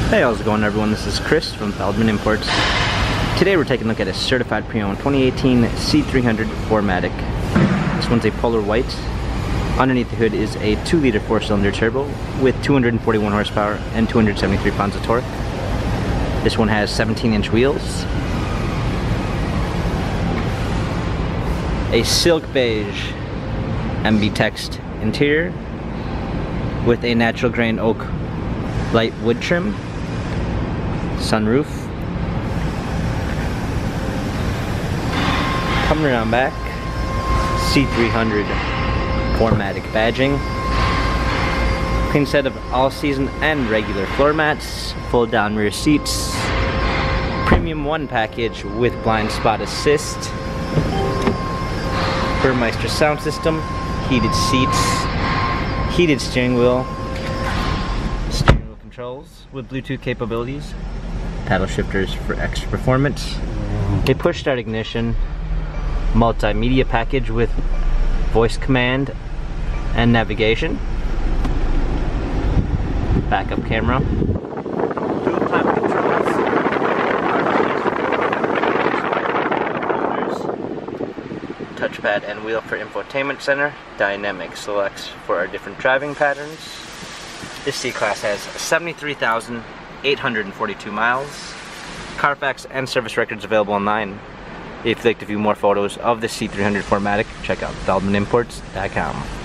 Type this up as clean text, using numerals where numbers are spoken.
Hey, how's it going everyone? This is Chris from Feldmann Imports. Today we're taking a look at a certified pre-owned 2018 C300 4MATIC. This one's a polar white. Underneath the hood is a 2-liter 4-cylinder turbo with 241 horsepower and 273 pounds of torque. This one has 17-inch wheels. A silk beige MB text interior with a natural grain oak light wood trim. Sunroof. Coming around back, C300 4MATIC badging. Clean set of all-season and regular floor mats, fold-down rear seats, Premium 1 package with blind spot assist, Burmeister sound system, heated seats, heated steering wheel controls with Bluetooth capabilities, paddle shifters for extra performance, a push-start ignition, multimedia package with voice command and navigation, backup camera, dual climate controls, touchpad and wheel for infotainment center, dynamic selects for our different driving patterns. This C-Class has 73,842 miles. Carfax and service records available online. If you'd like to view more photos of the C300 4MATIC, check out feldmanimports.com.